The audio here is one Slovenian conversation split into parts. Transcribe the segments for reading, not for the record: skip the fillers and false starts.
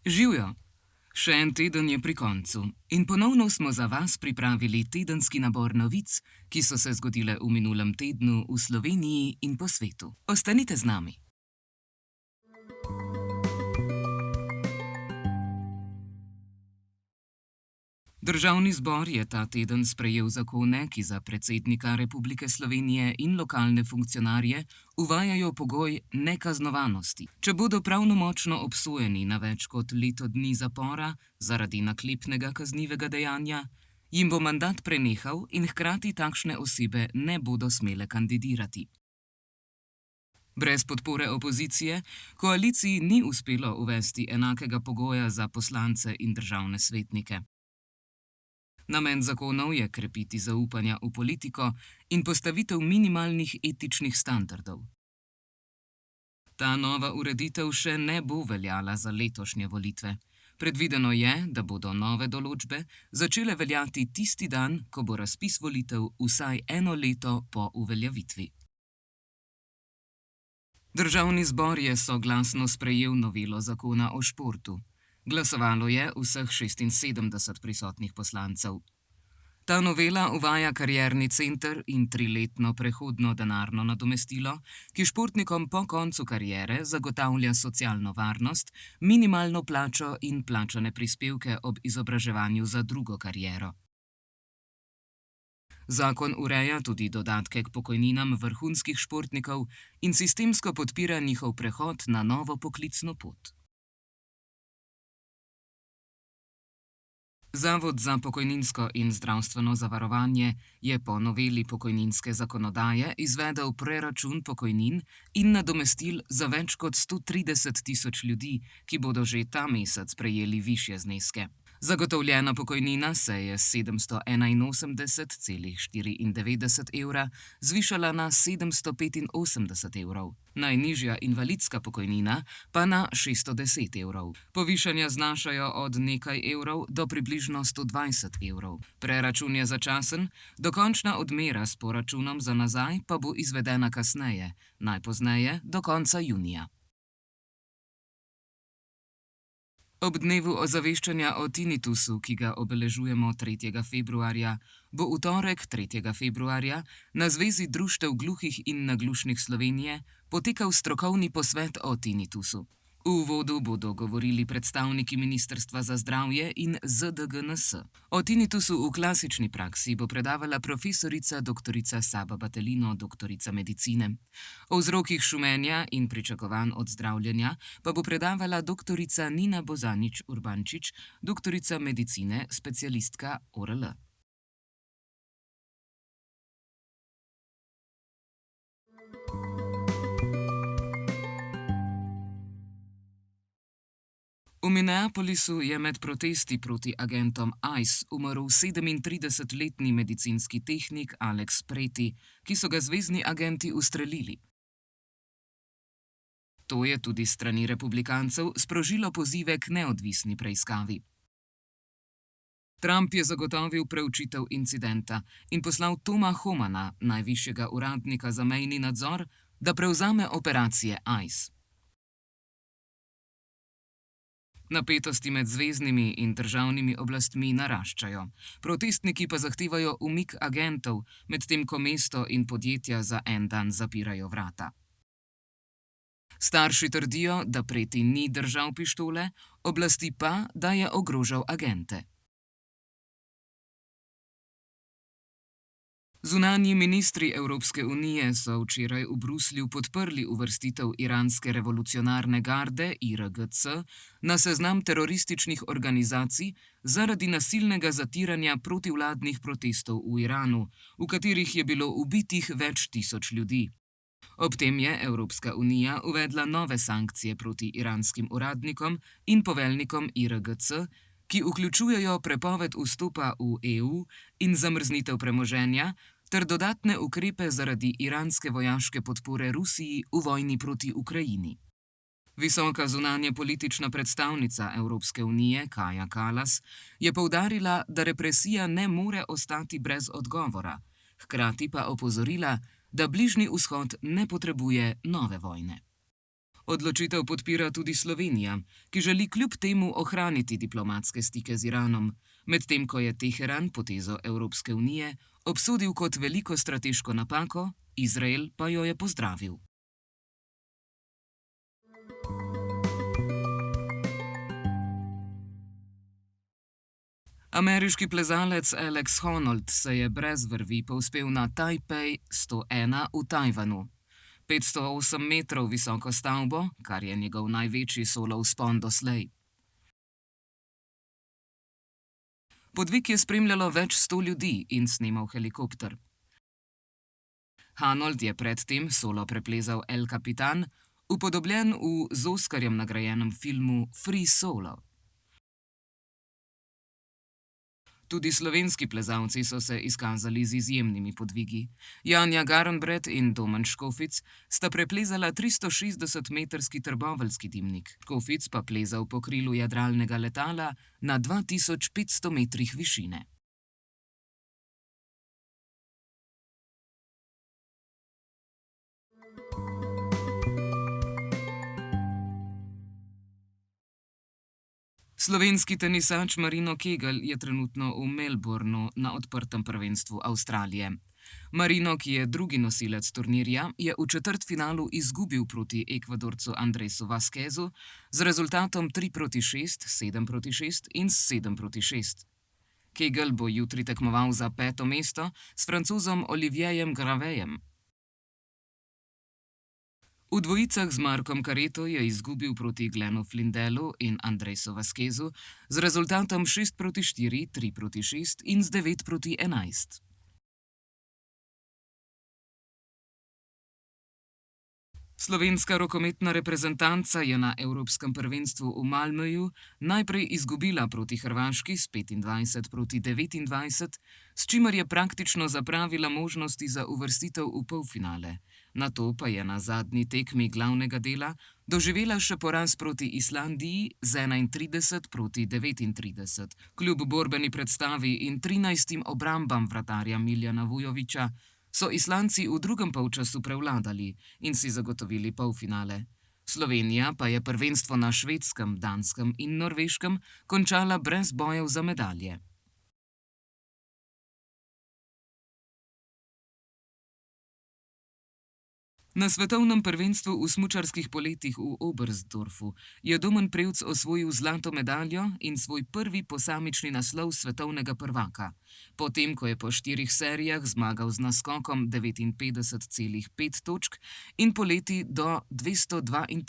Živjo! Še en teden je pri koncu in ponovno smo za vas pripravili tedenski nabor novic, ki so se zgodile v minulem tednu v Sloveniji in po svetu. Ostanite z nami! Državni zbor je ta teden sprejel zakone, ki za predsednika Republike Slovenije in lokalne funkcionarje uvajajo pogoj nekaznovanosti. Če bodo pravnomočno obsojeni na več kot leto dni zapora zaradi naklepnega kaznivega dejanja, jim bo mandat prenehal in hkrati takšne osebe ne bodo smele kandidirati. Brez podpore opozicije koaliciji ni uspelo uvesti enakega pogoja za poslance in državne svetnike. Namen zakonov je krepiti zaupanja v politiko in postavitev minimalnih etičnih standardov. Ta nova ureditev še ne bo veljala za letošnje volitve. Predvideno je, da bodo nove določbe začele veljati tisti dan, ko bo razpis volitev vsaj eno leto po uveljavitvi. Državni zbor je soglasno sprejel novelo zakona o športu. Glasovalo je vseh 76 prisotnih poslancev. Ta novela uvaja karierni center in 3-letno prehodno denarno nadomestilo, ki športnikom po koncu kariere zagotavlja socialno varnost, minimalno plačo in plačane prispevke ob izobraževanju za drugo kariero. Zakon ureja tudi dodatke k pokojninam vrhunskih športnikov in sistemsko podpira njihov prehod na novo poklicno pot. Zavod za pokojninsko in zdravstveno zavarovanje je po noveli pokojninske zakonodaje izvedel preračun pokojnin in nadomestil za več kot 130 tisoč ljudi, ki bodo že ta mesec prejeli višje zneske. Zagotovljena pokojnina se je s 781,94 evra zvišala na 785 evrov, najnižja invalidska pokojnina pa na 610 evrov. Povišanja znašajo od nekaj evrov do približno 120 evrov. Preračun je začasen, dokončna odmera s poračunom za nazaj pa bo izvedena kasneje, najpozneje do konca junija. Ob dnevu ozaveščanja o tinitusu, ki ga obeležujemo 3. februarja, bo v torek 3. februarja na Zvezi društev gluhih in naglušnih Slovenije potekal strokovni posvet o tinitusu. V uvodu bodo govorili predstavniki Ministrstva za zdravje in ZDGNS. O tinitusu v klasični praksi bo predavala profesorica dr. Saba Batelino, doktorica medicine. O vzrokih šumenja in pričakovanj od zdravljenja pa bo predavala dr. Nina Bozanič-Urbančič, doktorica medicine, specialistka ORL. V Minneapolisu je med protesti proti agentom ICE umrl 37-letni medicinski tehnik Alex Preti, ki so ga zvezni agenti ustrelili. To je tudi s strani republikancev sprožilo pozive k neodvisni preiskavi. Trump je zagotovil preučitev incidenta in poslal Toma Homana, najvišjega uradnika za mejni nadzor, da prevzame operacije ICE. Napetosti med zveznimi in državnimi oblastmi naraščajo. Protestniki pa zahtevajo umik agentov, medtem ko mesto in podjetja za en dan zapirajo vrata. Starši trdijo, da Preti ni držal pištole, oblasti pa, da je ogrožal agente. Zunanji ministri Evropske unije so včeraj v Bruslju podprli uvrstitev iranske revolucionarne garde IRGC na seznam terorističnih organizacij zaradi nasilnega zatiranja protivladnih protestov v Iranu, v katerih je bilo ubitih več tisoč ljudi. Ob tem je Evropska unija uvedla nove sankcije proti iranskim uradnikom in poveljnikom IRGC, ki vključujejo prepoved vstopa v EU in zamrznitev premoženja, ter dodatne ukrepe zaradi iranske vojaške podpore Rusiji v vojni proti Ukrajini. Visoka zunanjepolitična predstavnica Evropske unije Kaja Kallas je poudarila, da represija ne more ostati brez odgovora, hkrati pa opozorila, da Bližnji vzhod ne potrebuje nove vojne. Odločitev podpira tudi Slovenija, ki želi kljub temu ohraniti diplomatske stike z Iranom, medtem ko je Teheran potezo Evropske unije obsodil kot veliko strateško napako, Izrael pa jo je pozdravil. Ameriški plezalec Alex Honnold se je brez vrvi povzpel na Taipei 101 v Tajvanu. 508 metrov visoko stavbo, kar je njegov največji solo vzpon doslej. Podvig je spremljalo več 100 ljudi in snemal helikopter. Honnold je predtem solo preplezal El Capitan, upodobljen v z Oskarjem nagrajenem filmu Free Solo. Tudi slovenski plezalci so se izkazali z izjemnimi podvigi. Janja Garnbret in Domen Škofic sta preplezala 360-metrski trboveljski dimnik. Škofic pa plezal po krilu jadralnega letala na 2500 metrih višine. Slovenski tenisač Marino Kegel je trenutno v Melbourneu na odprtem prvenstvu Avstralije. Marino, ki je drugi nosilec turnirja, je v četrtfinalu izgubil proti Ekvadorcu Andresu Vazquezu z rezultatom 3:6, 7:6 in 7:6. Kegel bo jutri tekmoval za 5. mesto s Francozom Olivierjem Gravejem. V dvojicah z Markom Kareto je izgubil proti Glenu Flindelu in Andresu Vazquezu z rezultatom 6:4, 3:6 in z 9:11. Slovenska rokometna reprezentanca je na Evropskem prvenstvu v Malmöju najprej izgubila proti Hrvaški s 25:29, s čimer je praktično zapravila možnosti za uvrstitev v polfinale. Nato pa je na zadnji tekmi glavnega dela doživela še poraz proti Islandiji z 31:39. Kljub borbeni predstavi in 13 obrambam vratarja Miljana Vujovića so Islandci v drugem polčasu prevladali in si zagotovili polfinale. Slovenija pa je prvenstvo na Švedskem, Danskem in Norveškem končala brez bojev za medalje. Na svetovnem prvenstvu v smučarskih poletih v Oberstdorfu je Domen Prevc osvojil zlato medaljo in svoj prvi posamični naslov svetovnega prvaka, potem ko je po 4 serijah zmagal z naskokom 59,5 točk in poleti do 232 in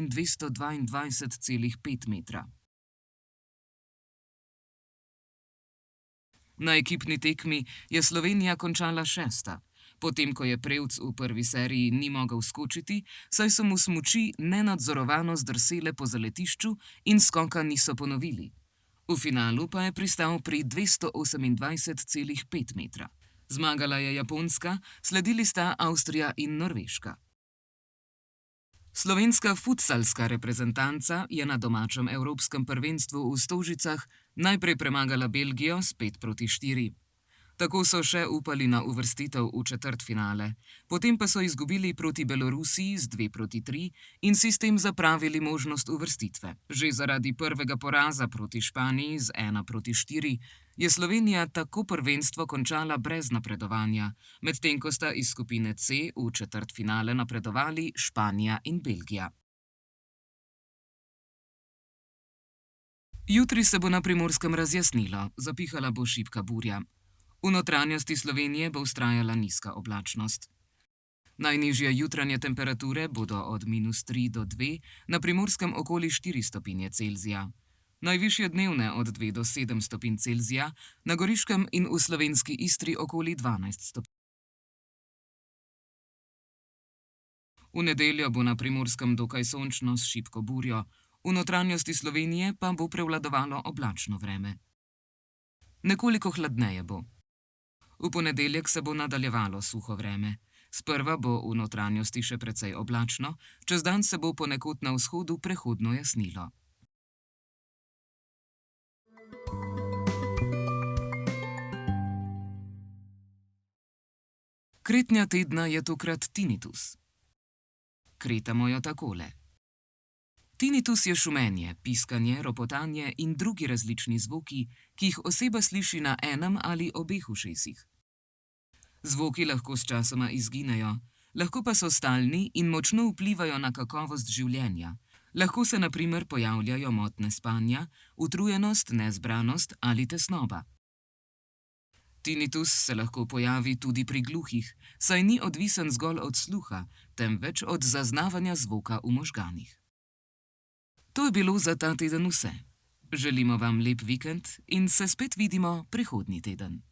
222,5 metra. Na ekipni tekmi je Slovenija končala 6. Potem ko je Prevc v prvi seriji ni mogel skočiti, saj so mu smuči nenadzorovano zdrsele po zaletišču in skoka niso ponovili. V finalu pa je pristal pri 228,5 metra. Zmagala je Japonska, sledili sta Avstrija in Norveška. Slovenska futsalska reprezentanca je na domačem evropskem prvenstvu v Stožicah najprej premagala Belgijo s 5:4. Tako so še upali na uvrstitev v četrtfinale, potem pa so izgubili proti Belorusiji z 2:3 in si s tem zapravili možnost uvrstitve. Že zaradi prvega poraza proti Španiji z 1:4 je Slovenija tako prvenstvo končala brez napredovanja, medtem ko sta iz skupine C v četrtfinale napredovali Španija in Belgija. Jutri se bo na Primorskem razjasnilo, zapihala bo šibka burja. V notranjosti Slovenije bo vztrajala nizka oblačnost. Najnižje jutranje temperature bodo od -3 do 2, na Primorskem okoli 4 stopinje Celzija. Najvišje dnevne od 2 do 7 stopinj Celzija, na Goriškem in v slovenski Istri okoli 12 stopinj. V nedeljo bo na Primorskem dokaj sončno s šibko burjo, v notranjosti Slovenije pa bo prevladovalo oblačno vreme. Nekoliko hladneje bo. V ponedeljek se bo nadaljevalo suho vreme. Sprva bo v notranjosti še precej oblačno, čez dan se bo ponekod na vzhodu prehodno jasnilo. Kretnja tedna je tokrat tinnitus. Kretamo jo takole. Tinitus je šumenje, piskanje, ropotanje in drugi različni zvoki, ki jih oseba sliši na enem ali obeh ušesih. Zvoki lahko sčasoma izginejo, lahko pa so stalni in močno vplivajo na kakovost življenja. Lahko se na primer pojavljajo motnje spanja, utrujenost, nezbranost ali tesnoba. Tinitus se lahko pojavi tudi pri gluhih, saj ni odvisen zgolj od sluha, temveč od zaznavanja zvoka v možganih. To je bilo za ta teden vse. Želimo vam lep vikend in se spet vidimo prihodnji teden.